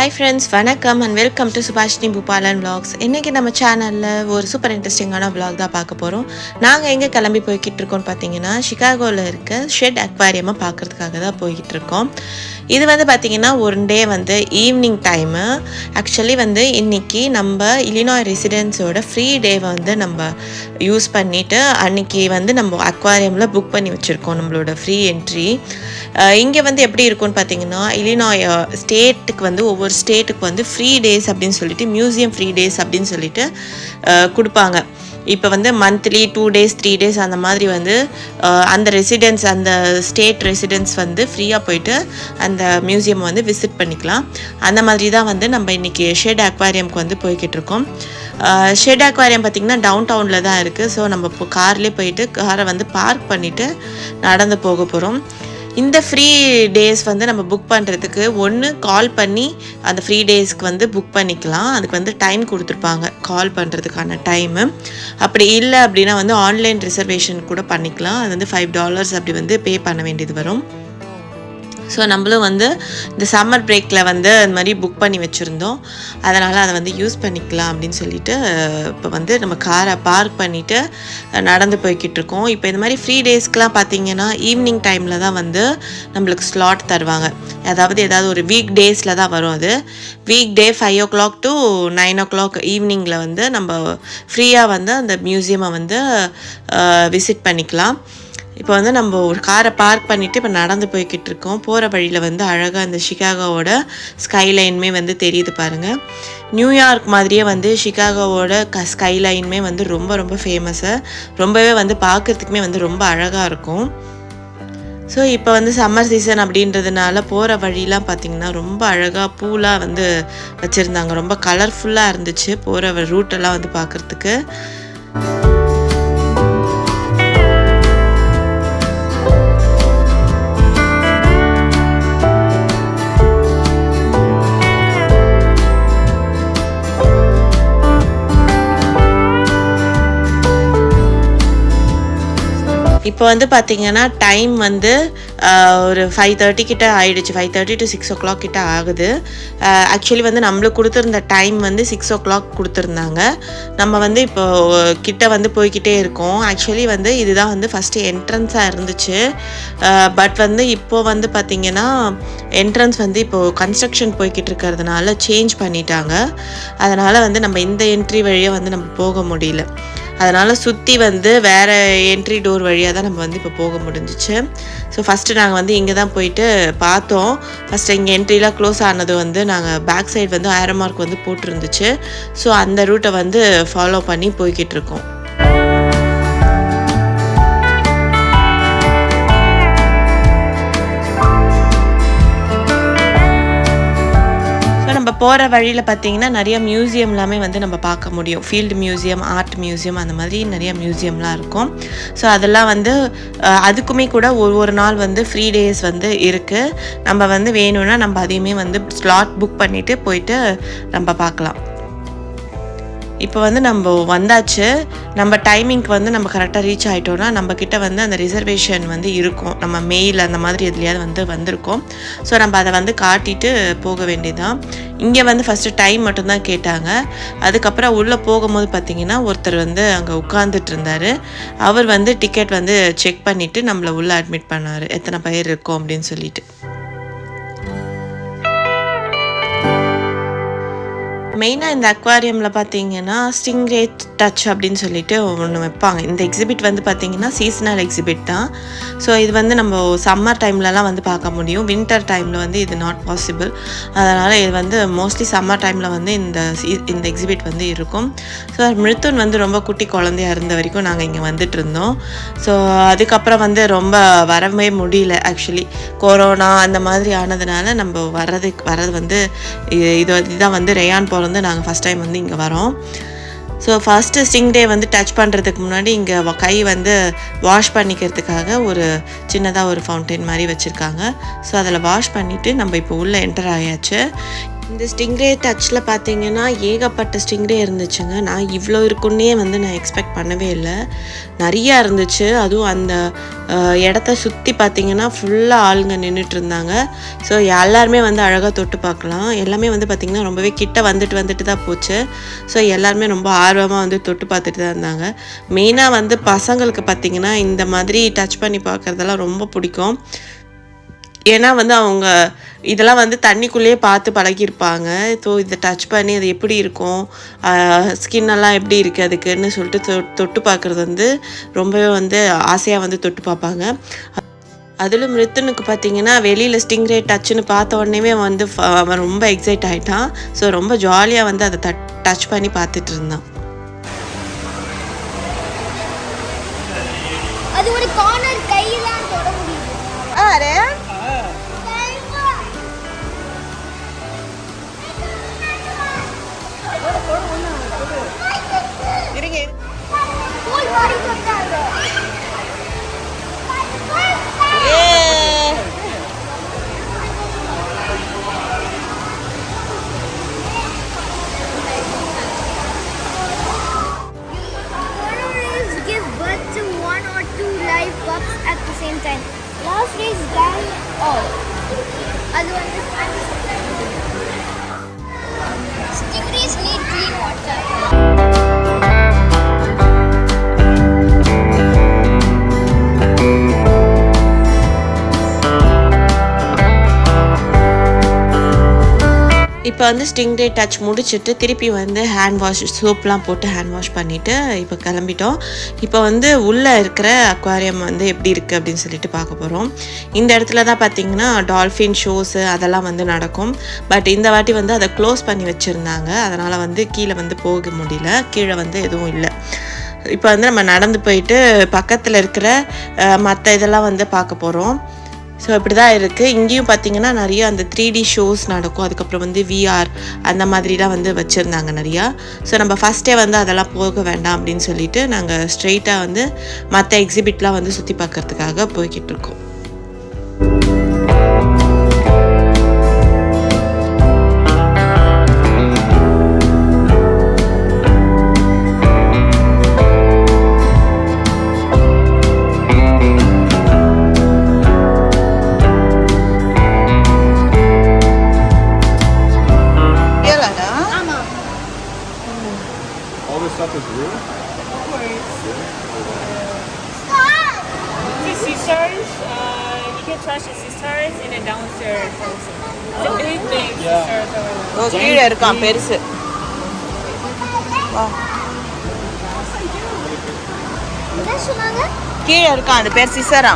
Hi friends, வணக்கம் and welcome to Subhashini Bhupalan Vlogs. இன்னைக்கு நம்ம சேனல்ல ஒரு சூப்பர் இன்ட்ரெஸ்டிங்கான vlog தான் பார்க்க போறோம். நாங்க எங்க கிளம்பி போய்கிட்டு இருக்கோம்னு பாத்தீங்கன்னா சிகாகோல இருக்க ஷெட் அக்வாரியமை பார்க்கிறதுக்காக தான் போய்கிட்டு இருக்கோம். இது வந்து பாத்தீங்கன்னா ஒரு டே வந்து ஈவினிங் டைம். ஆக்சுவலி வந்து இன்னைக்கு நம்ம இலினாய் ரெசிடென்ஸோட ஃப்ரீ டே வந்து நம்ம யூஸ் பண்ணிட்டு அன்னைக்கு வந்து நம்ம அக்வாரியம்ல புக் பண்ணி வச்சிருக்கோம் நம்மளோட ஃப்ரீ என்ட்ரி. இங்கே வந்து எப்படி இருக்கும்னு பார்த்தீங்கன்னா இலினாய் ஸ்டேட்டுக்கு வந்து ஒவ்வொரு ஸ்டேட்டுக்கு வந்து ஃப்ரீ டேஸ் அப்படின்னு சொல்லிட்டு மியூசியம் ஃப்ரீ டேஸ் அப்படின்னு சொல்லிட்டு கொடுப்பாங்க. இப்போ வந்து மந்த்லி 2 days 3 days அந்த மாதிரி வந்து அந்த ரெசிடென்ஸ் அந்த ஸ்டேட் ரெசிடென்ஸ் வந்து ஃப்ரீயாக போயிட்டு அந்த மியூசியம் வந்து விசிட் பண்ணிக்கலாம். அந்த மாதிரி தான் வந்து நம்ம இன்றைக்கி ஷெட் அக்வாரியம்க்கு வந்து போய்கிட்டு இருக்கோம். ஷெட் அக்வாரியம் பார்த்திங்கன்னா டவுன் டவுனில் தான் இருக்குது. ஸோ நம்ம இப்போ கார்லேயே போயிட்டு காரை வந்து பார்க் பண்ணிவிட்டு நடந்து போக போகிறோம். இந்த ஃப்ரீ டேஸ் வந்து நம்ம புக் பண்ணுறதுக்கு ஒன்று கால் பண்ணி அந்த ஃப்ரீ டேஸ்க்கு வந்து புக் பண்ணிக்கலாம். அதுக்கு வந்து டைம் கொடுத்துருப்பாங்க கால் பண்ணுறதுக்கான டைமு. அப்படி இல்லை அப்படின்னா வந்து ஆன்லைன் ரிசர்வேஷன் கூட பண்ணிக்கலாம். அது வந்து $5 அப்படி வந்து பே பண்ண வேண்டியது வரும். ஸோ நம்மளும் வந்து இந்த சம்மர் பிரேக்கில் வந்து அந்த மாதிரி புக் பண்ணி வச்சுருந்தோம். அதனால் அதை வந்து யூஸ் பண்ணிக்கலாம் அப்படின்னு சொல்லிட்டு இப்போ வந்து நம்ம காரை பார்க் பண்ணிவிட்டு நடந்து போய்கிட்டு இருக்கோம். இப்போ இந்த மாதிரி ஃப்ரீ டேஸ்க்கெலாம் பார்த்திங்கன்னா ஈவினிங் டைமில் தான் வந்து நம்மளுக்கு ஸ்லாட் தருவாங்க. ஏதாவது ஒரு வீக் டேஸில் தான் வரும். அது week day 5 o'clock to 9 o'clock ஈவினிங்கில் வந்து நம்ம ஃப்ரீயாக வந்து அந்த மியூசியமை வந்து விசிட் பண்ணிக்கலாம். இப்போ வந்து நம்ம ஒரு காரை பார்க் பண்ணிவிட்டு இப்போ நடந்து போய்கிட்டு இருக்கோம். போகிற வழியில் வந்து அழகாக அந்த சிகாகோவோட ஸ்கைலைனுமே வந்து தெரியுது பாருங்கள். நியூயார்க் மாதிரியே வந்து சிகாகோவோட ஸ்கைலைனுமே வந்து ரொம்ப ரொம்ப ஃபேமஸ்ஸு. ரொம்பவே வந்து பார்க்குறதுக்குமே வந்து ரொம்ப அழகாக இருக்கும். ஸோ இப்போ வந்து சம்மர் சீசன் அப்படின்றதுனால போகிற வழியெலாம் பார்த்திங்கன்னா ரொம்ப அழகாக பூலாம் வந்து வச்சுருந்தாங்க. ரொம்ப கலர்ஃபுல்லாக இருந்துச்சு போகிற ரூட்டெல்லாம் வந்து பார்க்குறதுக்கு. இப்போ வந்து பார்த்திங்கன்னா டைம் வந்து ஒரு 5:30 கிட்ட ஆகிடுச்சு. 5:30 to 6 o'clock கிட்ட ஆகுது. ஆக்சுவலி வந்து நம்மளுக்கு கொடுத்துருந்த டைம் வந்து 6 o'clock கொடுத்துருந்தாங்க. நம்ம வந்து இப்போ கிட்ட வந்து போய்கிட்டே இருக்கோம். ஆக்சுவலி வந்து இதுதான் வந்து ஃபஸ்ட்டு என்ட்ரன்ஸாக இருந்துச்சு. பட் வந்து இப்போது வந்து பார்த்திங்கன்னா என்ட்ரன்ஸ் வந்து இப்போது கன்ஸ்ட்ரக்ஷன் போய்கிட்டு இருக்கிறதுனால சேஞ்ச் பண்ணிட்டாங்க. அதனால் வந்து நம்ம இந்த என்ட்ரி வழியாக வந்து நம்ம போக முடியல. அதனால் சுற்றி வந்து வேறு என்ட்ரி டோர் வழியாக தான் நம்ம வந்து இப்போ போக முடிஞ்சிச்சு. ஸோ ஃபஸ்ட்டு நாங்கள் வந்து இங்கே தான் போயிட்டு பார்த்தோம். ஃபஸ்ட்டு இங்கே என்ட்ரிலாம் க்ளோஸ் ஆனது வந்து நாங்கள் பேக் சைடு வந்து ஆரோ மார்க் வந்து போட்டிருந்துச்சு. ஸோ அந்த ரூட்டை வந்து ஃபாலோ பண்ணி போய்கிட்டு இருக்கோம். நம்ம போகிற வழியில் பார்த்திங்கன்னா நிறைய மியூசியம் எல்லாமே வந்து நம்ம பார்க்க முடியும். ஃபீல்டு மியூசியம், ஆர்ட் மியூசியம், அந்த மாதிரி நிறைய மியூசியம்லாம் இருக்கும். ஸோ அதெல்லாம் வந்து அதுக்குமே கூட ஒரு நாள் வந்து ஃப்ரீ டேஸ் வந்து இருக்குது. நம்ம வந்து வேணும்னா நம்ம அதையுமே வந்து ஸ்லாட் புக் பண்ணிவிட்டு போயிட்டு நம்ம பார்க்கலாம். இப்போ வந்து நம்ம வந்தாச்சு. நம்ம டைமிங்க்கு வந்து நம்ம கரெக்டாக ரீச் ஆகிட்டோன்னா நம்மக்கிட்ட வந்து அந்த ரிசர்வேஷன் வந்து இருக்கும். நம்ம மெயில் அந்த மாதிரி எதுலையாவது வந்திருக்கோம். ஸோ நம்ம அதை வந்து காட்டிட்டு போக வேண்டியதான். இங்கே வந்து ஃபஸ்ட்டு டைம் மட்டும்தான் கேட்டாங்க. அதுக்கப்புறம் உள்ளே போகும்போது பார்த்திங்கன்னா ஒருத்தர் வந்து அங்கே உட்காந்துட்டு இருந்தார். அவர் வந்து டிக்கெட் வந்து செக் பண்ணிவிட்டு நம்மளை உள்ளே அட்மிட் பண்ணார், எத்தனை பேர் இருக்கோம் அப்படின்னு சொல்லிட்டு. மெயினாக இந்த அக்வாரியமில் பார்த்தீங்கன்னா ஸ்டிங்ரே டச் அப்படின்னு சொல்லிட்டு ஒன்று வைப்பாங்க. இந்த எக்ஸிபிட் வந்து பார்த்திங்கன்னா சீசனல் எக்ஸிபிட் தான். ஸோ இது வந்து நம்ம சம்மர் டைம்லலாம் வந்து பார்க்க முடியும். வின்டர் டைமில் வந்து இது நாட் பாசிபிள். அதனால் இது வந்து மோஸ்ட்லி சம்மர் டைமில் வந்து இந்த எக்ஸிபிட் வந்து இருக்கும். ஸோ மிருத்துன் வந்து ரொம்ப குட்டி குழந்தையாக இருந்த வரைக்கும் நாங்கள் இங்கே வந்துட்டு இருந்தோம். ஸோ அதுக்கப்புறம் வந்து ரொம்ப வரவே முடியல. ஆக்சுவலி கொரோனா அந்த மாதிரி ஆனதுனால நம்ம வர்றது வந்து இதுதான் வந்து ரேயான் போகிறது நாங்கள் ஃபஸ்ட் டைம் வந்து இங்கே வரோம். ஸோ ஃபஸ்ட்டு ஸ்டிங்ரே வந்து டச் பண்ணுறதுக்கு முன்னாடி இங்கே கை வந்து வாஷ் பண்ணிக்கிறதுக்காக ஒரு சின்னதாக ஒரு ஃபவுண்டைன் மாதிரி வச்சுருக்காங்க. ஸோ அதில் வாஷ் பண்ணிவிட்டு நம்ம இப்போ உள்ளே என்டர் ஆயாச்சு. இந்த ஸ்டிங்ரே டச்சில் பார்த்தீங்கன்னா ஏகப்பட்ட ஸ்டிங்ரே இருந்துச்சுங்க. நான் இவ்வளோ இருக்குன்னே வந்து நான் எக்ஸ்பெக்ட் பண்ணவே இல்லை. நிறையா இருந்துச்சு. அதுவும் அந்த இடத்த சுற்றி பார்த்தீங்கன்னா ஃபுல்லாக ஆளுங்க நின்றுட்டு இருந்தாங்க. ஸோ எல்லாருமே வந்து அழகாக தொட்டு பார்க்கலாம். எல்லாமே வந்து பார்த்திங்கன்னா ரொம்பவே கிட்ட வந்துட்டு தான் போச்சு. ஸோ எல்லாருமே ரொம்ப ஆர்வமாக வந்து தொட்டு பார்த்துட்டு தான் இருந்தாங்க. மெயினாக வந்து பசங்களுக்கு பார்த்திங்கன்னா இந்த மாதிரி டச் பண்ணி பார்க்குறதெல்லாம் ரொம்ப பிடிக்கும். ஏன்னா வந்து அவங்க இதெல்லாம் வந்து தண்ணிக்குள்ளேயே பார்த்து பழகியிருப்பாங்க. ஸோ இதை டச் பண்ணி அது எப்படி இருக்கும், ஸ்கின்னெல்லாம் எப்படி இருக்குது அதுக்குன்னு சொல்லிட்டு தொட்டு பார்க்குறது வந்து ரொம்பவே வந்து ஆசையாக வந்து தொட்டு பார்ப்பாங்க. அதிலும் மிருத்துனுக்கு பார்த்தீங்கன்னா வெளியில் ஸ்டிங்ரே டச்சுன்னு பார்த்த உடனேவே வந்து அவன் ரொம்ப எக்ஸைட் ஆகிட்டான். ஸோ ரொம்ப ஜாலியாக வந்து அதை டச் பண்ணி பார்த்துட்டு இருந்தான். அது ஒரு கார்னர் கையிலாம் தொட முடியும். Array At the same time. Last race died all. Stingrays need clean water. இப்போ வந்து ஸ்டிங்ரே டச் முடிச்சுட்டு திருப்பி வந்து ஹேண்ட் வாஷ் சோப்லாம் போட்டு ஹேண்ட் வாஷ் பண்ணிவிட்டு இப்போ கிளம்பிட்டோம். இப்போ வந்து உள்ளே இருக்கிற அக்வாரியம் வந்து எப்படி இருக்குது அப்படின்னு சொல்லிட்டு பார்க்க போகிறோம். இந்த இடத்துல தான் பார்த்திங்கன்னா டால்ஃபின் ஷோஸு அதெல்லாம் வந்து நடக்கும். பட் இந்த வாட்டி வந்து அதை க்ளோஸ் பண்ணி வச்சுருந்தாங்க. அதனால் வந்து கீழே வந்து போக முடியல. கீழே வந்து எதுவும் இல்லை. இப்போ வந்து நம்ம நடந்து போயிட்டு பக்கத்தில் இருக்கிற மற்ற இதெல்லாம் வந்து பார்க்க போகிறோம். ஸோ இப்படி தான் இருக்குது. இங்கேயும் பார்த்திங்கன்னா நிறைய அந்த 3D ஷோஸ் நடக்கும். அதுக்கப்புறம் வந்து VR அந்த மாதிரிலாம் வந்து வச்சுருந்தாங்க நிறையா. ஸோ நம்ம ஃபஸ்ட்டே வந்து அதெல்லாம் போக வேண்டாம் அப்படின்னு சொல்லிட்டு நாங்கள் ஸ்ட்ரெயிட்டாக வந்து மற்ற எக்ஸிபிட்லாம் வந்து சுற்றி பார்க்குறதுக்காக போய்கிட்டு இருக்கோம். Stuff is real? Of course. The scissors, you can touch the scissors in the downstairs also. It's a big scissors over there. கீழே இருக்கான் பெருசு. என்ன சொன்னாங்க? கீழே இருக்கான் அது பேர் சிசரா.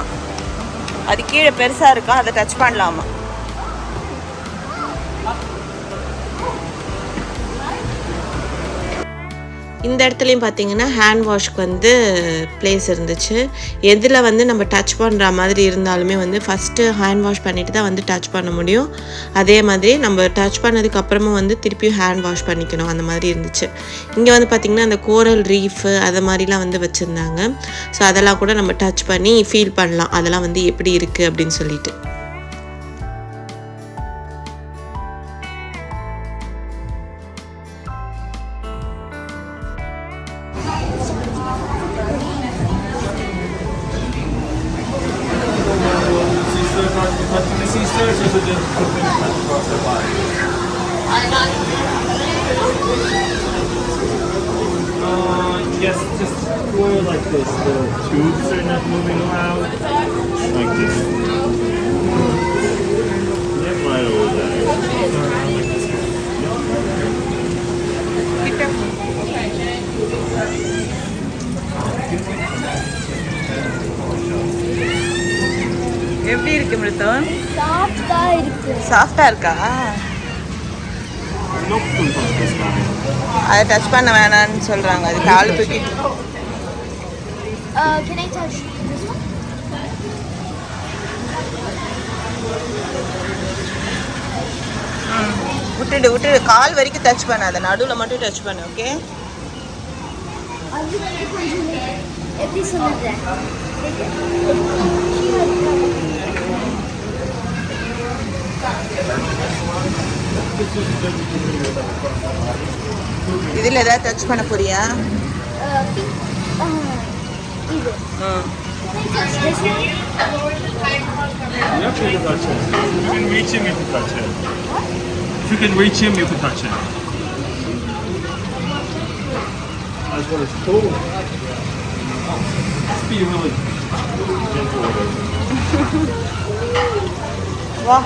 அது கீழே பெருசாக இருக்கா, அதை டச் பண்ணலாமா? இந்த இடத்துலையும் பார்த்தீங்கன்னா ஹேண்ட் வாஷ்க்கு வந்து பிளேஸ் இருந்துச்சு. எதில் வந்து நம்ம டச் பண்ணுற மாதிரி இருந்தாலுமே வந்து ஃபஸ்ட்டு ஹேண்ட் வாஷ் பண்ணிவிட்டு தான் வந்து டச் பண்ண முடியும். அதே மாதிரி நம்ம டச் பண்ணதுக்கப்புறமும் வந்து திருப்பியும் ஹேண்ட் வாஷ் பண்ணிக்கணும். அந்த மாதிரி இருந்துச்சு. இங்கே வந்து பார்த்திங்கன்னா அந்த கோரல் ரீஃபு அது மாதிரிலாம் வந்து வச்சுருந்தாங்க. ஸோ அதெல்லாம் கூட நம்ம டச் பண்ணி ஃபீல் பண்ணலாம் அதெல்லாம் வந்து எப்படி இருக்குது அப்படின்னு சொல்லிட்டு. Yes, just go like this. The tubes are not moving around. Like this. Yep, right over there. Like this. எப்படி இருக்கு மிருத்தம்? சாஃப்ட்டா இருக்கு. சாஃப்டா இருக்கா? Nope, don't touch this guy. அதை டச் பண்ண வேணான்னு சொல்கிறாங்க. அது கால் தூக்கி. Can I touch this one? விட்டுடு கால் வரைக்கும் டச் பண்ணாத, நடுவில் மட்டும் டச் பண்ணு. ஓகே, அது வந்து கொஞ்சம் எப்படி சொல்லுறது, பென்குயின்ல ஏதாவது டச் பண்ண போறியா? இது Yeah, you can touch it. If you can reach him, you can touch it. If you can reach him, you can touch it. That's what it's cool. Just be really gentle with it. வா.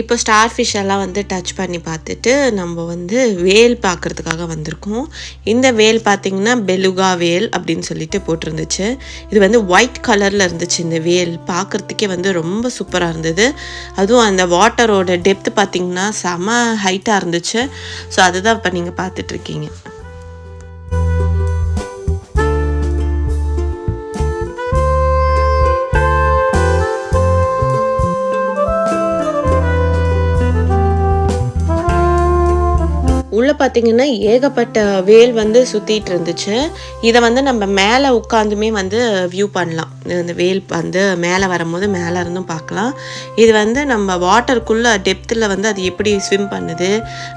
இப்போ star fish எல்லாம் வந்து touch பண்ணி பார்த்துட்டு நம்ம வந்து வேல் பார்க்குறதுக்காக வந்திருக்கோம். இந்த வேல் பார்த்திங்கன்னா பெலுகா வேல் அப்படின்னு சொல்லிட்டு போட்டிருந்துச்சு. இது வந்து ஒயிட் கலரில் இருந்துச்சு. இந்த வேல் பார்க்குறதுக்கே வந்து ரொம்ப சூப்பராக இருந்தது. அதுவும் அந்த வாட்டரோட டெப்த் பார்த்திங்கன்னா செம ஹைட்டாக இருந்துச்சு. ஸோ அதுதான் இப்போ நீங்கள் பார்த்துட்ருக்கீங்க. உள்ளே பார்த்தீங்கன்னா ஏகப்பட்ட வேல் வந்து சுற்றிட்டு இருந்துச்சு. இதை வந்து நம்ம மேலே உட்காந்துமே வந்து வியூ பண்ணலாம். இந்த வேல் வந்து மேலே வரும்போது மேலே இருந்தும் பார்க்கலாம். இது வந்து நம்ம வாட்டருக்குள்ளே டெப்த்தில் வந்து அது எப்படி ஸ்விம் பண்ணுது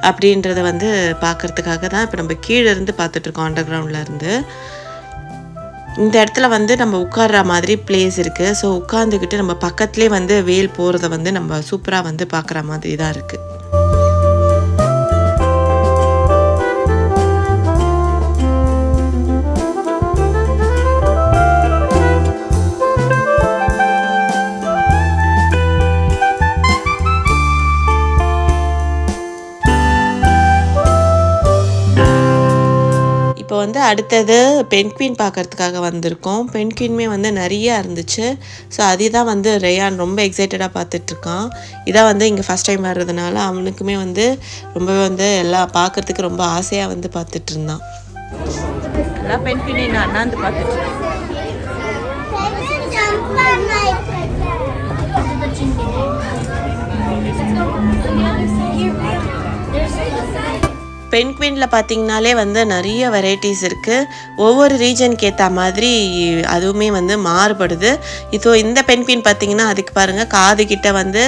அப்படின்றத வந்து பார்க்குறதுக்காக தான் இப்போ நம்ம கீழே இருந்து பார்த்துட்ருக்கோம், அண்டர் கிரவுண்டில் இருந்து. இந்த இடத்துல வந்து நம்ம உட்கார்ற மாதிரி பிளேஸ் இருக்குது. ஸோ உட்காந்துக்கிட்டு நம்ம பக்கத்துலேயே வந்து வேல் போகிறத வந்து நம்ம சூப்பராக வந்து பார்க்குற மாதிரி தான் இருக்குது. இப்போ வந்து அடுத்தது பென்குயின் பார்க்கறதுக்காக வந்திருக்கோம். பென்குயின்மே வந்து நிறையா இருந்துச்சு. ஸோ அதுதான் வந்து ரேயான் ரொம்ப எக்ஸைட்டடாக பார்த்துட்ருக்கான். இதான் வந்து இங்கே ஃபஸ்ட் டைம் வர்றதுனால அவனுக்குமே வந்து ரொம்பவே வந்து எல்லாம் பார்க்குறதுக்கு ரொம்ப ஆசையாக வந்து பார்த்துட்டு இருந்தான். எல்லாம் பென்குயினை நான் அண்ணாந்து பார்த்துட்டு பென்குயினில் பார்த்திங்கனாலே வந்து நிறைய வெரைட்டிஸ் இருக்குது. ஒவ்வொரு ரீஜனுக்கு ஏற்ற மாதிரி அதுவுமே வந்து மாறுபடுது. இப்போ இந்த பென்குயின் பார்த்திங்கன்னா அதுக்கு பாருங்கள் காதுகிட்ட வந்து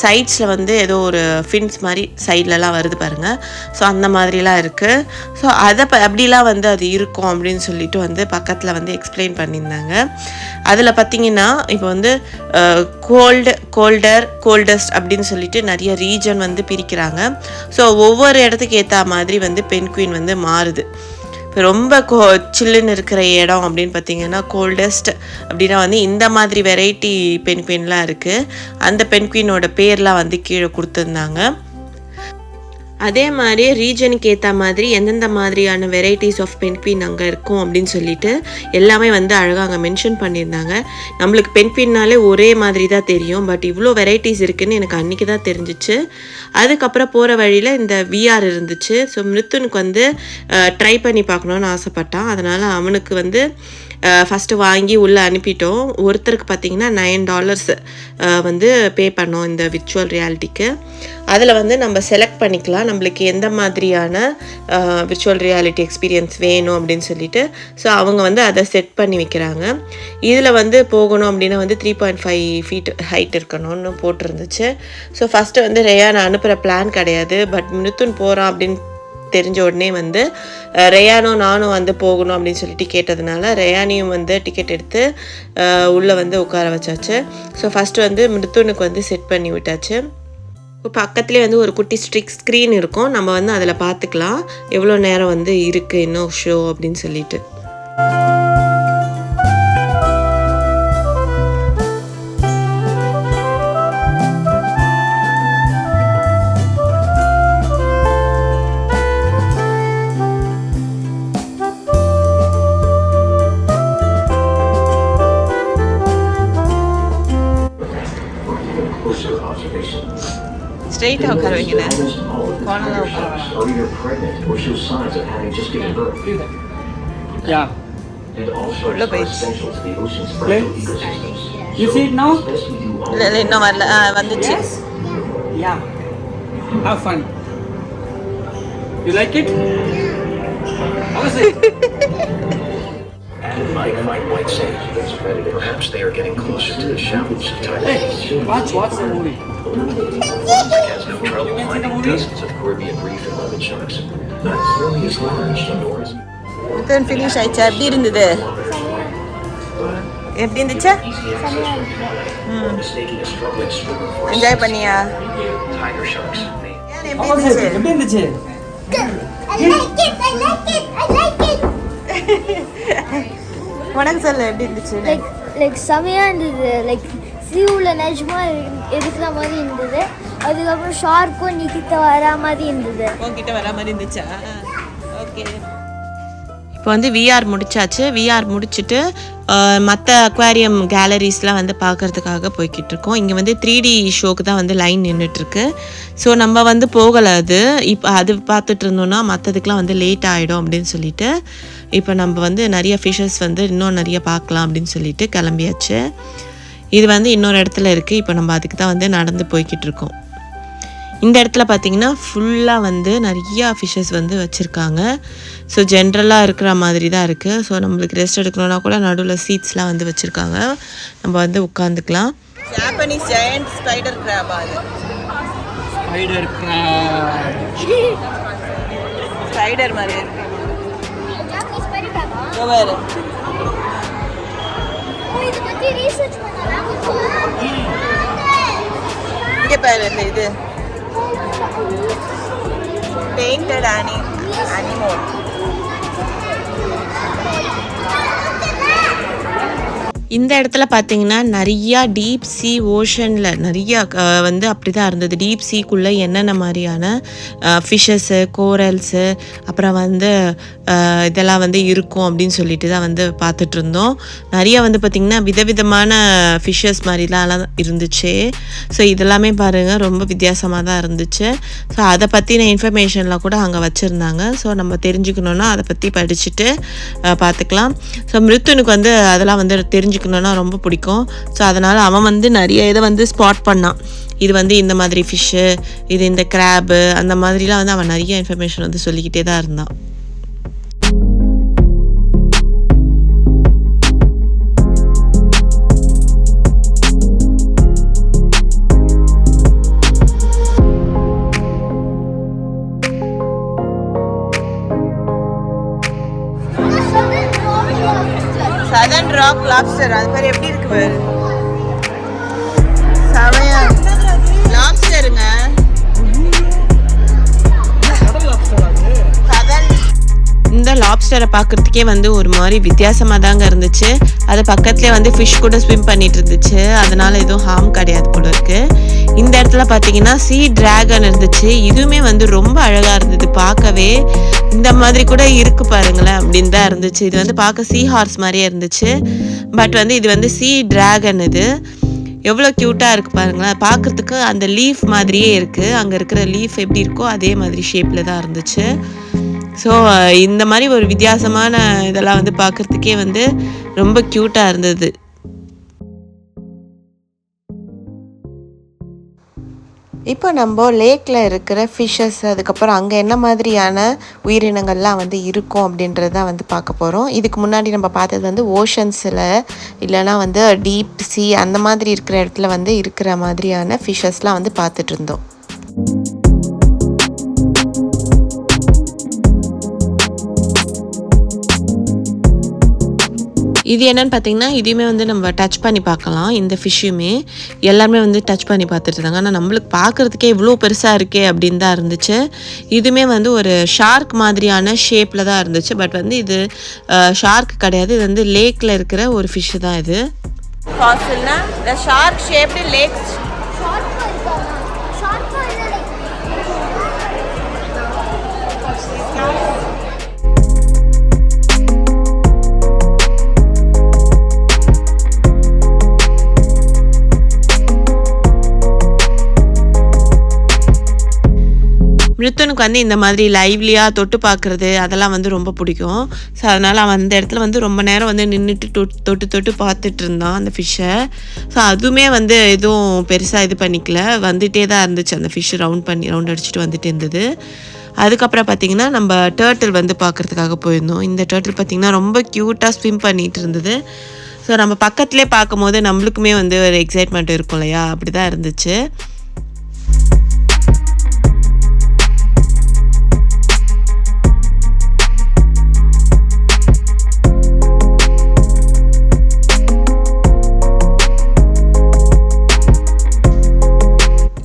சைட்ஸில் வந்து ஏதோ ஒரு ஃபின்ஸ் மாதிரி சைட்லலாம் வருது பாருங்கள். ஸோ அந்த மாதிரிலாம் இருக்குது. ஸோ அதை அப்படிலாம் வந்து அது இருக்கும் அப்படின்னு சொல்லிட்டு வந்து பக்கத்தில் வந்து எக்ஸ்பிளைன் பண்ணியிருந்தாங்க. அதில் பார்த்திங்கன்னா இப்போ வந்து கோல்டஸ்ட் அப்படின்னு சொல்லிட்டு நிறைய ரீஜன் வந்து பிரிக்கிறாங்க. ஸோ ஒவ்வொரு இடத்துக்கு ஏற்ற மாதிரி வந்து பென்குயின் வந்து மாறுது. இப்போ ரொம்ப சில்லுன்னு இருக்கிற இடம் அப்படின்னு பார்த்தீங்கன்னா கோல்டஸ்ட் அப்படின்னா வந்து இந்த மாதிரி வெரைட்டி பென்குயின்லாம் இருக்குது. அந்த பென்குயினோட பேர்லாம் வந்து கீழே கொடுத்துருந்தாங்க. அதே மாதிரி ரீஜனுக்கு ஏற்ற மாதிரி எந்தெந்த மாதிரியான வெரைட்டிஸ் ஆஃப் பென்குயின் அங்கே இருக்கும் அப்படின்னு சொல்லிட்டு எல்லாமே வந்து அழகாக அங்கே மென்ஷன் பண்ணியிருந்தாங்க. நம்மளுக்கு பென்குயின்னாலே ஒரே மாதிரி தான் தெரியும். பட் இவ்வளோ வெரைட்டிஸ் இருக்குதுன்னு எனக்கு அன்றைக்கி தான் தெரிஞ்சிச்சு. அதுக்கப்புறம் போகிற வழியில் இந்த விஆர் இருந்துச்சு. ஸோ மிருத்துனுக்கு வந்து ட்ரை பண்ணி பார்க்கணுன்னு ஆசைப்பட்டான். அதனால் அவனுக்கு வந்து ஃபஸ்ட்டு வாங்கி உள்ளே அனுப்பிட்டோம். ஒருத்தருக்கு பார்த்திங்கன்னா $9 வந்து பே பண்ணோம் இந்த விர்ச்சுவல் ரியாலிட்டிக்கு. அதில் வந்து நம்ம செலக்ட் பண்ணிக்கலாம் நம்மளுக்கு எந்த மாதிரியான விர்ச்சுவல் ரியாலிட்டி எக்ஸ்பீரியன்ஸ் வேணும் அப்படின்னு சொல்லிட்டு. ஸோ அவங்க வந்து அதை செட் பண்ணி வைக்கிறாங்க. இதில் வந்து போகணும் அப்படின்னா வந்து 3.5 feet ஹைட் இருக்கணும்னு போட்டிருந்துச்சு. ஸோ ஃபஸ்ட்டு வந்து ரேயான் அனுப்புகிற பிளான் கிடையாது. பட் மிருத்துன் போகிறான் அப்படின்னு தெரிஞ்ச உடனே வந்து ரேயானும் நானும் வந்து போகணும் அப்படின்னு சொல்லிட்டு கேட்டதுனால ரேயானையும் வந்து டிக்கெட் எடுத்து உள்ளே வந்து உட்கார வச்சாச்சு. ஸோ ஃபஸ்ட்டு வந்து மிருத்துனுக்கு வந்து செட் பண்ணி விட்டாச்சு. பக்கத்துலேயே வந்து ஒரு குட்டி ஸ்க்ரீன் இருக்கும். நம்ம வந்து அதில் பார்த்துக்கலாம் எவ்வளோ நேரம் வந்து இருக்குது இன்னும் ஷோ அப்படின்னு சொல்லிட்டு. ஸ்ட்ரெயிட்டாக உட்கார வைங்கண்ணே. கோணலாம் உட்கார. Or you're pregnant or show signs of having just given birth. Yeah. And also Look, are it's- essential to the ocean's Play. fragile ecosystems. You see it now? It's best we do all இல்லை இல்லை இன்னும் வரல. வந்துச்சு. Yeah. Have fun. You like it? How is it? And like white sage. predator. Perhaps they are getting closer to the shallows of Thailand. Watch the movie. Pacific has no trouble finding dozens of Caribbean reef and lemon sharks. Not nearly as large nor as மிருத்துவன் finish ஆயிடுச்சா? எப்படி இருந்தது? எப்படி இருந்துச்சு? mistaking a struggling swimmer for a enjoy பண்ணியா? tiger sharks. எப்படி இருந்துச்சு? எப்படி இருந்துச்சு? I like it. I like it. I like it. உனக்கு சொல்லு எப்படி இருந்துச்சு? Like செமையா இருந்தது. Like சீவுல நிஜமா இருக்கிற மாதிரி இருந்தது. அதுக்கப்புறம் ஷார்க்கும் நிக்கிட்ட வர மாதிரி இருந்தது. உன்கிட்ட வர மாதிரி இருந்துச்சா? ஓகே. இப்போ வந்து விஆர் முடிச்சாச்சு. விஆர் முடிச்சுட்டு மற்ற அக்வாரியம் கேலரிஸ்லாம் வந்து பார்க்குறதுக்காக போய்கிட்டு இருக்கோம். இங்கே வந்து 3D ஷோக்கு தான் வந்து லைன் நின்றுட்டுருக்கு. ஸோ நம்ம வந்து போகலை. அது இப்போ அது பார்த்துட்டு இருந்தோன்னா மற்றதுக்கெலாம் வந்து லேட் ஆகிடும் அப்படின்னு சொல்லிட்டு இப்போ நம்ம வந்து நிறைய ஃபிஷஸ் வந்து இன்னும் நிறைய பார்க்கலாம் அப்படின்னு சொல்லிட்டு கிளம்பியாச்சு. இது வந்து இன்னொரு இடத்துல இருக்குது. இப்போ நம்ம அதுக்கு தான் வந்து நடந்து போய்கிட்டு இருக்கோம். இந்த இடத்துல பார்த்திங்கன்னா ஃபுல்லாக வந்து நிறையா ஃபிஷ்ஷஸ் வந்து வச்சுருக்காங்க. ஸோ ஜென்ரலாக இருக்கிற மாதிரி தான் இருக்குது. ஸோ நம்மளுக்கு ரெஸ்ட் எடுக்கணுன்னா கூட நடுவில் சீட்ஸ்லாம் வந்து வச்சுருக்காங்க. நம்ம வந்து உட்காந்துக்கலாம். Japanese giant spider crab. அது ஸ்பைடர் கிராப். ஸ்பைடர் மாதிரி இருக்கு. ஜாப்பனீஸ் பரி கிராபா? வேறு இது பத்தி ரிசர்ச் பண்ணலாம். இங்கே பாரு இந்த இது பெயிண்டட் அனிமல். இந்த இடத்துல பார்த்தீங்கன்னா நிறையா டீப் சீ ஓஷனில் நிறையா வந்து அப்படி தான் இருந்தது. டீப் சீக்குள்ளே என்னென்ன மாதிரியான ஃபிஷ்ஷஸ்ஸு, கோரல்ஸு, அப்புறம் வந்து இதெல்லாம் வந்து இருக்கும் அப்படின்னு சொல்லிட்டு தான் வந்து பார்த்துட்டு இருந்தோம். நிறையா வந்து பார்த்திங்கன்னா விதவிதமான ஃபிஷ்ஷஸ் மாதிரிலாம் இருந்துச்சு. ஸோ இதெல்லாமே பாருங்கள் ரொம்ப வித்தியாசமாக தான் இருந்துச்சு. ஸோ அதை பற்றின இன்ஃபர்மேஷன்லாம் கூட அங்கே வச்சுருந்தாங்க. ஸோ நம்ம தெரிஞ்சுக்கணுன்னா அதை பற்றி படிச்சுட்டு பார்த்துக்கலாம். ஸோ மிருத்துனுக்கு வந்து அதெல்லாம் வந்து தெரிஞ்சுக்கணுன்னா ரொம்ப பிடிக்கும். ஸோ அதனால் அவன் வந்து நிறைய இதை வந்து ஸ்பாட் பண்ணான். இது வந்து இந்த மாதிரி ஃபிஷ்ஷு, இது இந்த கிராப்பு, அந்த மாதிரிலாம் வந்து அவன் நிறைய இன்ஃபர்மேஷன் வந்து சொல்லிக்கிட்டே தான் இருந்தான். சதர்ன் ராக் லாப்ஸ்டர் அது பேர் எப்படி இருக்கு பாரு. செமையா லாப்ஸ்டருங்க. இந்த லாப்ஸ்டரை பார்க்குறதுக்கே வந்து ஒரு மாதிரி வித்தியாசமாக தாங்க இருந்துச்சு. அது பக்கத்துலேயே வந்து ஃபிஷ் கூட ஸ்விம் பண்ணிட்டு இருந்துச்சு. அதனால எதுவும் ஹார்ம் கிடையாது போல இருக்கு. இந்த இடத்துல பார்த்தீங்கன்னா சீ டிராகன் இருந்துச்சு. இதுவுமே வந்து ரொம்ப அழகாக இருந்தது பார்க்கவே. இந்த மாதிரி கூட இருக்கு பாருங்களேன் அப்படின்னு தான் இருந்துச்சு. இது வந்து பார்க்க சீ ஹார்ஸ் மாதிரியே இருந்துச்சு. பட் வந்து இது வந்து சீ டிராகன். இது எவ்வளோ க்யூட்டாக இருக்குது பாருங்களேன். பார்க்குறதுக்கு அந்த லீஃப் மாதிரியே இருக்குது. அங்கே இருக்கிற லீஃப் எப்படி இருக்கோ அதே மாதிரி ஷேப்பில் தான் இருந்துச்சு. ஸோ இந்த மாதிரி ஒரு வித்தியாசமான இதெல்லாம் வந்து பார்க்குறதுக்கே வந்து ரொம்ப க்யூட்டாக இருந்தது. இப்போ நம்ம லேக்கில் இருக்கிற ஃபிஷ்ஷஸ், அதுக்கப்புறம் அங்கே என்ன மாதிரியான உயிரினங்கள்லாம் வந்து இருக்கும் அப்படின்றத வந்து பார்க்க போகிறோம். இதுக்கு முன்னாடி நம்ம பார்த்தது வந்து ஓஷன்ஸில் இல்லைனா வந்து டீப் சீ அந்த மாதிரி இருக்கிற இடத்துல வந்து இருக்கிற மாதிரியான ஃபிஷ்ஷஸ்லாம் வந்து பார்த்துட்டு இருந்தோம். இது என்னன்னு பார்த்தீங்கன்னா இதுவுமே வந்து நம்ம டச் பண்ணி பார்க்கலாம். இந்த ஃபிஷ்ஷுமே எல்லாருமே வந்து டச் பண்ணி பார்த்துட்டு இருந்தாங்க. ஆனால் நம்மளுக்கு பார்க்குறதுக்கே இவ்வளோ பெருசாக இருக்கே அப்படின்னு தான் இருந்துச்சு. இதுவுமே வந்து ஒரு ஷார்க் மாதிரியான ஷேப்பில் தான் இருந்துச்சு. பட் வந்து இது ஷார்க் கிடையாது. இது வந்து லேக்கில் இருக்கிற ஒரு ஃபிஷ்ஷு தான் இது. ஃபாசில்னா the shark shaped lake. மிருத்துனுக்கு வந்து இந்த மாதிரி லைவ்லியாக தொட்டு பார்க்குறது அதெல்லாம் வந்து ரொம்ப பிடிக்கும். ஸோ அதனால் அவன் அந்த இடத்துல வந்து ரொம்ப நேரம் வந்து நின்றுட்டு தொட்டு தொட்டு பார்த்துட்டு இருந்தான் அந்த ஃபிஷ்ஷை. ஸோ அதுவுமே வந்து எதுவும் பெருசாக இது பண்ணிக்கல, வந்துகிட்டே தான் இருந்துச்சு. அந்த ஃபிஷ்ஷு ரவுண்ட் அடிச்சுட்டு வந்துட்டு இருந்தது. அதுக்கப்புறம் பார்த்திங்கன்னா நம்ம டர்ட்டில் வந்து பார்க்குறதுக்காக போயிருந்தோம். இந்த டர்ட்டில் பார்த்திங்கன்னா ரொம்ப க்யூட்டாக ஸ்விம் பண்ணிகிட்டு இருந்தது. ஸோ நம்ம பக்கத்துலேயே பார்க்கும்போது நம்மளுக்குமே வந்து ஒரு எக்ஸைட்மெண்ட் இருக்கும் இல்லையா, அப்படி தான் இருந்துச்சு.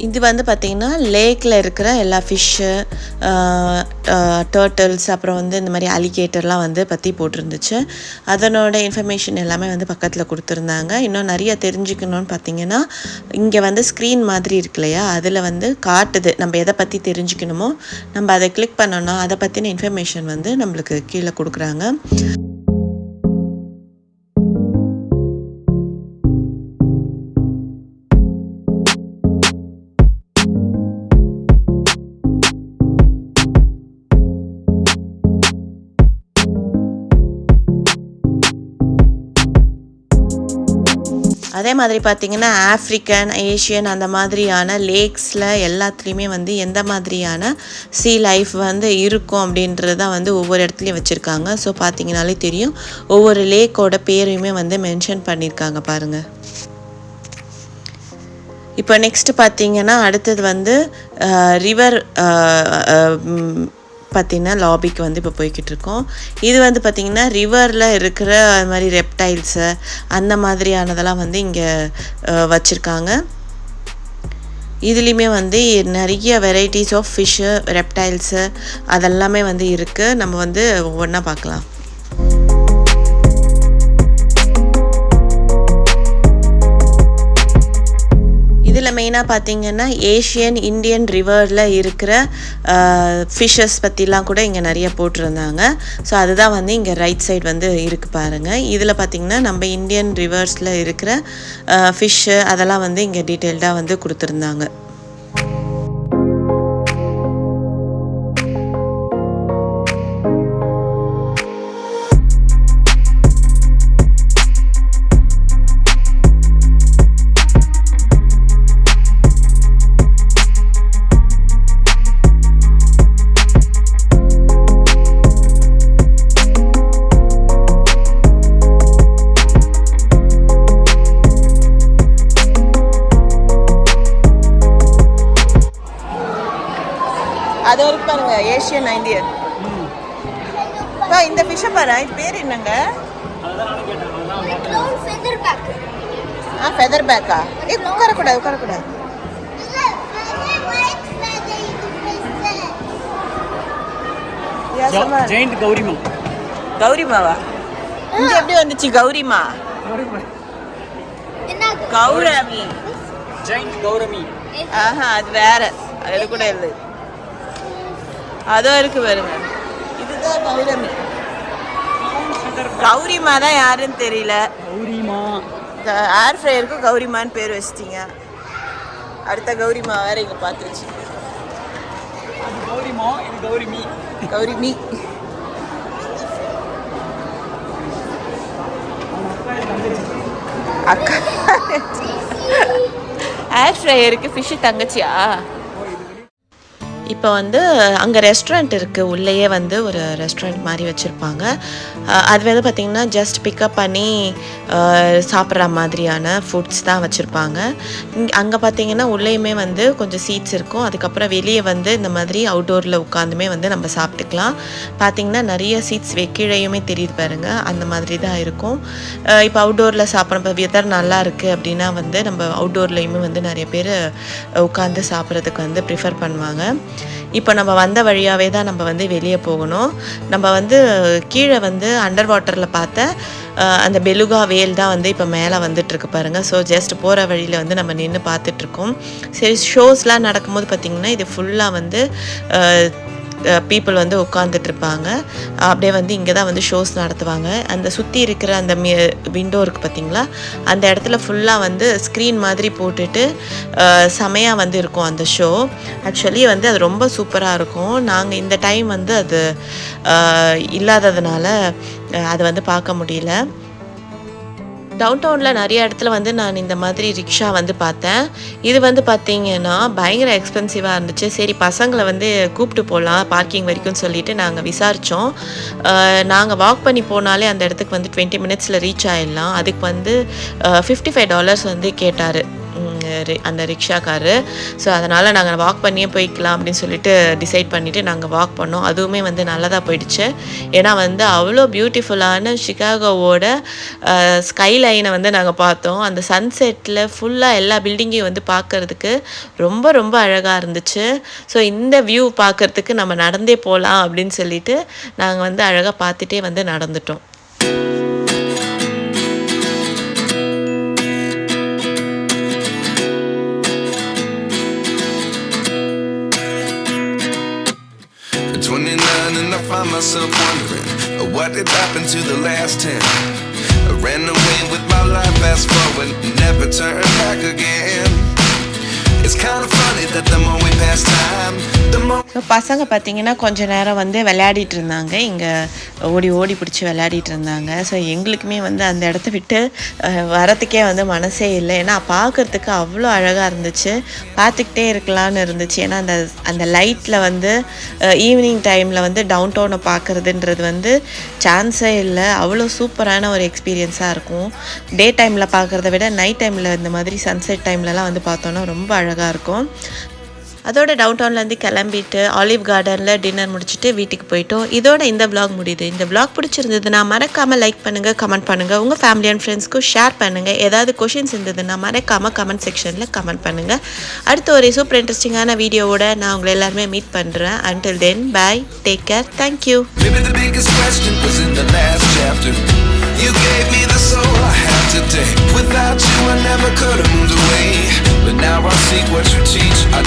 இது வந்து பார்த்திங்கன்னா லேக்கில் இருக்கிற எல்லா ஃபிஷ்ஷு, டர்ட்டில்ஸ், அப்புறம் வந்து இந்த மாதிரி அலிகேட்டர்லாம் வந்து பற்றி போட்டிருந்துச்சு. அதனோட இன்ஃபர்மேஷன் எல்லாமே வந்து பக்கத்தில் கொடுத்துருந்தாங்க. இன்னும் நிறைய தெரிஞ்சுக்கணுன்னு பார்த்திங்கன்னா இங்கே வந்து ஸ்க்ரீன் மாதிரி இருக்கு இல்லையா, அதில் வந்து காட்டுது நம்ம எதை பற்றி தெரிஞ்சுக்கணுமோ. நம்ம அதை கிளிக் பண்ணோன்னா அதை பற்றின இன்ஃபர்மேஷன் வந்து நம்மளுக்கு கீழே கொடுக்குறாங்க. அதே மாதிரி பார்த்திங்கன்னா ஆஃப்ரிக்கன், ஏஷியன் அந்த மாதிரியான லேக்ஸில் எல்லாத்துலேயுமே வந்து எந்த மாதிரியான சீ லைஃப் வந்து இருக்கும் அப்படின்றது தான் வந்து ஒவ்வொரு இடத்துலையும் வச்சுருக்காங்க. ஸோ பார்த்திங்கனாலே தெரியும், ஒவ்வொரு லேக்கோட பேரையுமே வந்து மென்ஷன் பண்ணியிருக்காங்க பாருங்கள். இப்போ நெக்ஸ்ட்டு பார்த்திங்கன்னா அடுத்தது வந்து ரிவர் பார்த்திங்கன்னா லாபிக்கு வந்து இப்போ போய்கிட்டு இருக்கோம். இது வந்து பார்த்திங்கன்னா ரிவரில் இருக்கிற அது மாதிரி ரெப்டைல்ஸு அந்த மாதிரியானதெல்லாம் வந்து இங்கே வச்சுருக்காங்க. இதுலேயுமே வந்து நிறைய வெரைட்டிஸ் ஆஃப் ஃபிஷ்ஷு, ரெப்டைல்ஸு அதெல்லாமே வந்து இருக்குது. நம்ம வந்து ஒவ்வொன்றா பார்க்கலாம். இதில் மெயினாக பார்த்திங்கன்னா ஏஷியன், இந்தியன் ரிவரில் இருக்கிற ஃபிஷ்ஷஸ் பற்றிலாம் கூட இங்கே நிறைய போட்டிருந்தாங்க. ஸோ அதுதான் வந்து இங்கே ரைட் சைடு வந்து இருக்குது பாருங்கள். இதில் பார்த்திங்கன்னா நம்ம இந்தியன் ரிவர்ஸில் இருக்கிற ஃபிஷ்ஷு அதெல்லாம் வந்து இங்கே டீட்டெயில்டாக வந்து கொடுத்துருந்தாங்க. அது ஒரு பாருங்க, ஏஷியன், இந்தியன். இந்த ஃபிஷ்ஷை பாரு, இது பேர் என்னங்க? ஃபெதர் பேக்கா? உட்காரக்கூடாது, உட்காரக்கூடாது. Giant கௌரிமா. கௌரிமாவா? இங்க எப்படி வந்துச்சு கௌரிமா? கௌரமி. Giant கௌரமி. ஆஹா, அது வேற. அது கூட இல்லை. அதோ இருக்கு பாருங்க, இதுதான் கௌரமி. கௌரிமா தான் யாருன்னு தெரியல. கௌரிமா. ஏர் ஃப்ரையருக்கு கௌரிமான்னு பேர் வச்சிட்டீங்க. அடுத்த கௌரிமா வேற இங்க பார்த்துருச்சு. அது கௌரிமா, இது கௌரிமி. கௌரிமி. அக்கா. ஏர் ஃப்ரையருக்கு ஃபிஷ்ஷு தங்கச்சியா? இப்போ வந்து அங்கே ரெஸ்டாரண்ட் இருக்குது, உள்ளேயே வந்து ஒரு ரெஸ்டாரண்ட் மாதிரி வச்சுருப்பாங்க. அது வந்து பார்த்திங்கன்னா ஜஸ்ட் பிக்கப் பண்ணி சாப்பிட்ற மாதிரியான ஃபுட்ஸ் தான் வச்சுருப்பாங்க. அங்கே பார்த்திங்கன்னா உள்ளேயுமே வந்து கொஞ்சம் சீட்ஸ் இருக்கும். அதுக்கப்புறம் வெளியே வந்து இந்த மாதிரி அவுட்டோரில் உட்காந்துமே வந்து நம்ம சாப்பிட்டுக்கலாம். பார்த்திங்கன்னா நிறைய சீட்ஸ் கீழேயுமே தெரியுது பாருங்கள், அந்த மாதிரி தான் இருக்கும். இப்போ அவுட்டோரில் சாப்பிட்ற வெதர் நல்லா இருக்குது அப்படின்னா வந்து நம்ம அவுட்டோர்லேயுமே வந்து நிறைய பேர் உட்காந்து சாப்பிட்றதுக்கு வந்து ப்ரிஃபர் பண்ணுவாங்க. இப்போ நம்ம வந்த வழியாகவே தான் நம்ம வந்து வெளியே போகணும். நம்ம வந்து கீழே வந்து அண்டர் வாட்டரில் பார்த்த அந்த பெலுகா வேல் தான் வந்து இப்போ மேலே வந்துட்டுருக்கு பாருங்கள். ஸோ ஜஸ்ட் போகிற வழியில் வந்து நம்ம நின்று பார்த்துட்ருக்கோம். சரி, ஷோஸ்லாம் நடக்கும்போது பார்த்திங்கன்னா இது ஃபுல்லாக வந்து பீப்புள் வந்து உட்காந்துட்ருப்பாங்க. அப்படியே வந்து இங்கே தான் வந்து ஷோஸ் நடத்துவாங்க. அந்த சுற்றி இருக்கிற அந்த விண்டோ இருக்குது பார்த்திங்களா, அந்த இடத்துல ஃபுல்லாக வந்து ஸ்க்ரீன் மாதிரி போட்டுட்டு செமையாக வந்து இருக்கும் அந்த ஷோ. ஆக்சுவலி வந்து அது ரொம்ப சூப்பராக இருக்கும். நாங்கள் இந்த டைம் வந்து அது இல்லாததுனால அதை வந்து பார்க்க முடியல. டவுன் டவுனில் நிறைய இடத்துல வந்து நான் இந்த மாதிரி ரிக்ஷா வந்து பார்த்தேன். இது வந்து பார்த்தீங்கன்னா பயங்கர எக்ஸ்பென்சிவாக இருந்துச்சு. சரி பசங்களை வந்து கூப்பிட்டு போகலாம் பார்க்கிங் வரைக்கும் சொல்லிட்டு நாங்கள் விசாரித்தோம். நாங்கள் வாக் பண்ணி போனாலே அந்த இடத்துக்கு வந்து 20 மினிட்ஸில் ரீச் ஆகிடலாம். அதுக்கு வந்து $55 வந்து கேட்டார் அந்த ரிக்ஷாக்காரு. ஸோ அதனால் நாங்கள் வாக் பண்ணியே போய்க்கலாம் அப்படின்னு சொல்லிட்டு டிசைட் பண்ணிவிட்டு நாங்கள் வாக் பண்ணோம். அதுவுமே வந்து நல்லதாக போயிடுச்சு. ஏன்னா வந்து அவ்வளோ பியூட்டிஃபுல்லான சிகாகோவோட ஸ்கைலைனை வந்து நாங்கள் பார்த்தோம். அந்த சன்செட்டில் ஃபுல்லாக எல்லா பில்டிங்கையும் வந்து பார்க்குறதுக்கு ரொம்ப ரொம்ப அழகாக இருந்துச்சு. ஸோ இந்த வியூ பார்க்குறதுக்கு நம்ம நடந்தே போகலாம் அப்படின்னு சொல்லிட்டு நாங்கள் வந்து அழகாக பார்த்துட்டே வந்து நடந்துட்டோம். And I find myself wondering what did happen to the last 10. I ran away with my life, fast forward, never turn back again. It's kind of funny that the more we pass time, the more. So பசங்க பார்த்தீங்கன்னா கொஞ்ச நேரம் வந்து விளையாடிட்டு இருந்தாங்க. இங்கே ஓடி ஓடி பிடிச்சி விளையாடிட்டு இருந்தாங்க. ஸோ எங்களுக்குமே வந்து அந்த இடத்த விட்டு வரத்துக்கே வந்து மனசே இல்லை. ஏன்னா பார்க்குறதுக்கு அவ்வளோ அழகாக இருந்துச்சு. பார்த்துக்கிட்டே இருக்கலான்னு இருந்துச்சு. ஏன்னா அந்த லைட்டில் வந்து ஈவினிங் டைமில் வந்து டவுன் டவுனை பார்க்குறதுன்றது வந்து சான்ஸே இல்லை. அவ்வளோ சூப்பரான ஒரு எக்ஸ்பீரியன்ஸாக இருக்கும். டே டைமில் பார்க்குறத விட நைட் டைமில் இந்த மாதிரி சன்செட் டைம்லலாம் வந்து பார்த்தோன்னா ரொம்ப அழகாக இருக்கும். அதோட டவுன் டவுன்லேருந்து கிளம்பிட்டு ஆலிவ் கார்டனில் டின்னர் முடிச்சுட்டு வீட்டுக்கு போயிட்டோம். இதோட இந்த vlog முடியுது. இந்த vlog பிடிச்சிருந்ததுன்னா மறக்காமல் லைக் பண்ணுங்கள், கமெண்ட் பண்ணுங்கள், உங்கள் ஃபேமிலி அண்ட் ஃப்ரெண்ட்ஸ்க்கும் ஷேர் பண்ணுங்கள். ஏதாவது கொஷின்ஸ் இருந்ததுன்னா மறக்காமல் கமெண்ட் செக்ஷனில் கமெண்ட் பண்ணுங்கள். அடுத்த ஒரு சூப்பர் இன்ட்ரெஸ்டிங்கான வீடியோவோட நான் உங்களை எல்லாருமே மீட் பண்ணுறேன். Until then, bye, take care, thank you. Maybe the biggest question was in the last chapter. You gave me the soul I have today. Without you I never could have moved away. But now I seek what you teach. I